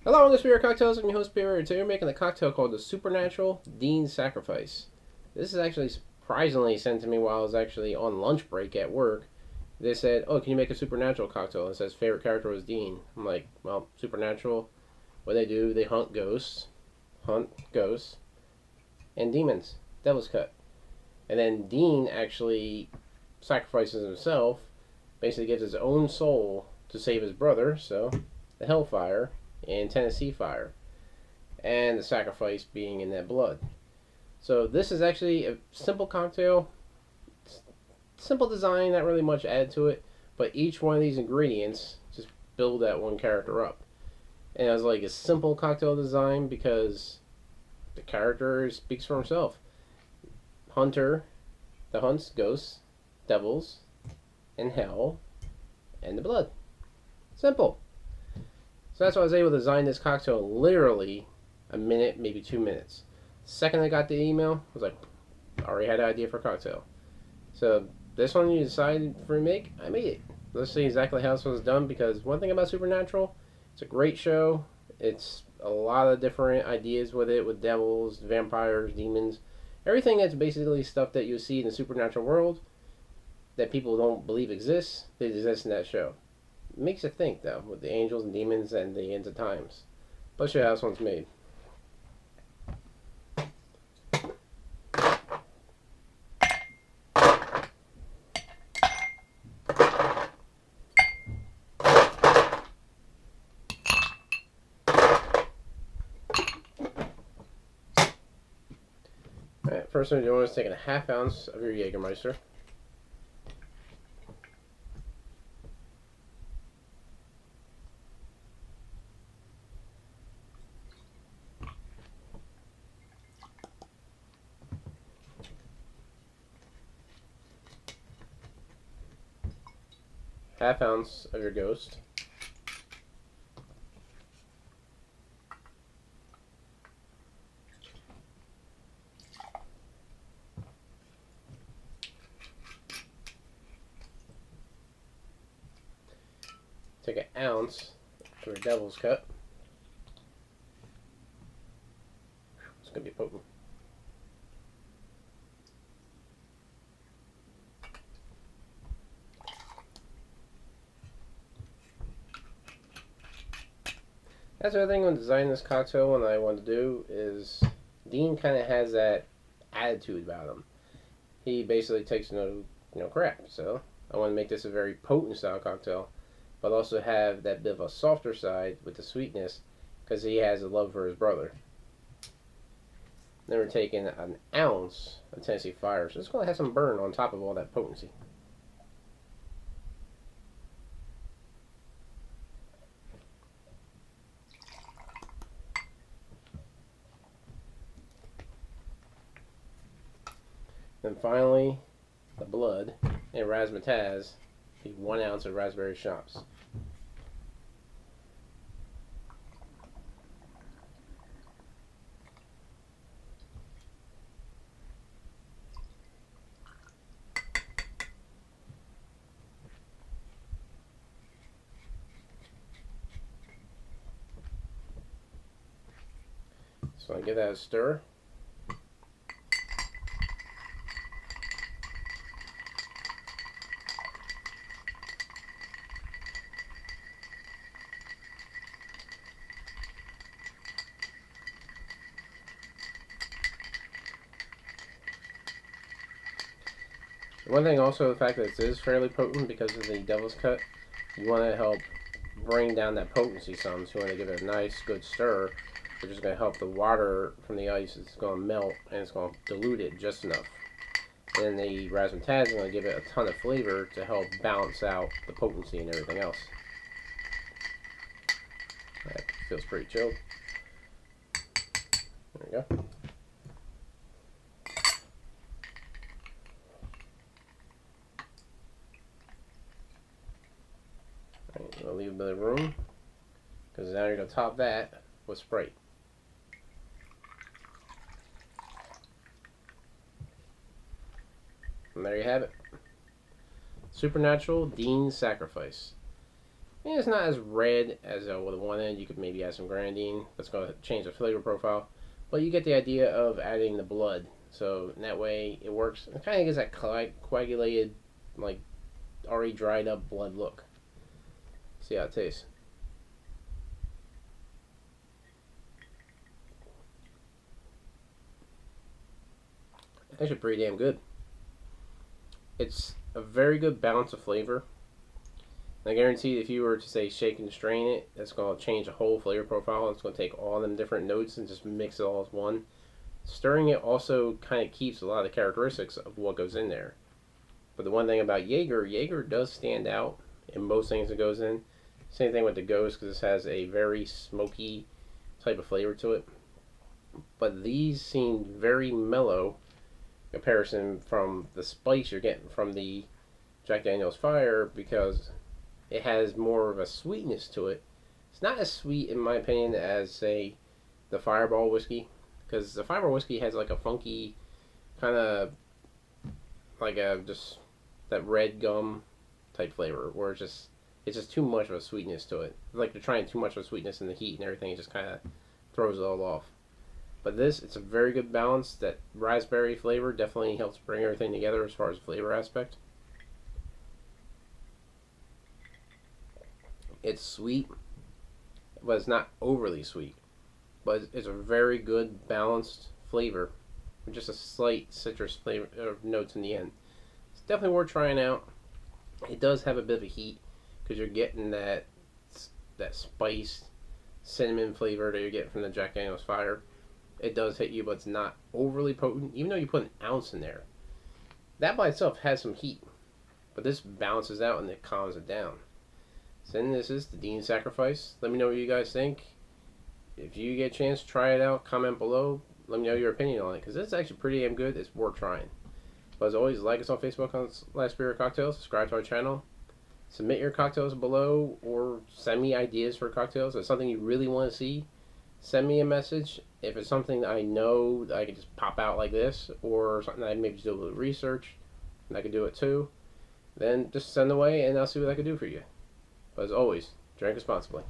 Hello, this is Spirit Cocktails. I'm your host, Spirit. Today we're making a cocktail called the Supernatural Dean Sacrifice. This is actually surprisingly sent to me while I was actually on lunch break at work. They said, "Oh, can you make a supernatural cocktail?" It says favorite character was Dean. I'm like, well, supernatural. What they do? They hunt ghosts, and demons. Devil's cut. And then Dean actually sacrifices himself, basically gives his own soul to save his brother. So, the Hellfire and Tennessee Fire, and the sacrifice being in that blood. So this is actually a simple cocktail, simple design, not really much added to it, but each one of these ingredients just build that one character up. And it was like a simple cocktail design because the character speaks for himself. Hunter, the hunts ghosts, devils, and hell, and the blood. Simple. So that's why I was able to design this cocktail in literally a minute, maybe 2 minutes. The second I got the email, I was like, I already had an idea for a cocktail. So this one you decided for me to make, I made it. Let's see exactly how this was done, because one thing about Supernatural, it's a great show. It's a lot of different ideas with it, with devils, vampires, demons. Everything that's basically stuff that you see in the supernatural world that people don't believe exists, they exist in that show. It makes you think, though, with the angels and demons and the ends of times. Let's show you how this one's made. Alright, first thing you're doing is taking a ½ ounce of your Jagermeister. ½ ounce of your Ghost. Take an ounce of your Devil's Cut. It's going to be potent. That's the other thing when designing this cocktail, and I wanted to do is Dean kind of has that attitude about him. He basically takes no crap. So I want to make this a very potent style cocktail, but also have that bit of a softer side with the sweetness because he has a love for his brother. Then we're taking an ounce of Tennessee Fire, so it's going to have some burn on top of all that potency. Then finally, the blood and razzmatazz, the 1 ounce of Raspberry Schnapps. So I give that a stir. One thing also, the fact that this is fairly potent because of the Devil's Cut, you want to help bring down that potency some, so you want to give it a nice good stir, which is going to help the water from the ice. It's going to melt and it's going to dilute it just enough. And then the razzmatazz is going to give it a ton of flavor to help balance out the potency and everything else. That feels pretty chilled. There we go. Right, I'll leave a bit of room because now you're going to top that with Sprite. And there you have it. Supernatural Dean Sacrifice. And it's not as red as with one end. You could maybe add some grenadine. That's going to change the flavor profile. But you get the idea of adding the blood. So in that way it works. It kind of gives that coagulated, like already dried up blood look. See how it tastes. Actually pretty damn good. It's a very good balance of flavor. I guarantee if you were to say shake and strain it, that's going to change the whole flavor profile. It's going to take all them different notes and just mix it all as one. Stirring it also kind of keeps a lot of the characteristics of what goes in there. But the one thing about Jaeger does stand out in most things that goes in. Same thing with the Ghost, because this has a very smoky type of flavor to it. But these seem very mellow in comparison from the spice you're getting from the Jack Daniel's Fire, because it has more of a sweetness to it. It's not as sweet, in my opinion, as, say, the Fireball whiskey. Because the Fireball whiskey has like a funky, kind of like a just that red gum type flavor, where it's just too much of a sweetness to it. It's like they're trying too much of a sweetness in the heat and everything. It just kind of throws it all off. But this, it's a very good balance. That raspberry flavor definitely helps bring everything together as far as flavor aspect. It's sweet, but it's not overly sweet. But it's a very good balanced flavor with just a slight citrus flavor notes in the end. It's definitely worth trying out. It does have a bit of a heat because you're getting that spiced cinnamon flavor that you're getting from the Jack Daniel's Fire. It does hit you, but it's not overly potent, even though you put an ounce in there. That by itself has some heat, but this balances out and it calms it down. So then this is the Dean Sacrifice. Let me know what you guys think. If you get a chance to try it out, comment below. Let me know your opinion on it, because it's actually pretty damn good. It's worth trying. But as always, like us on Facebook on Last Beer Cocktails. Subscribe to our channel. Submit your cocktails below, or send me ideas for cocktails. If it's something you really want to see, send me a message. If it's something that I know that I can just pop out like this, or something that I maybe do a little research, and I can do it too, then just send away and I'll see what I can do for you. But as always, drink responsibly.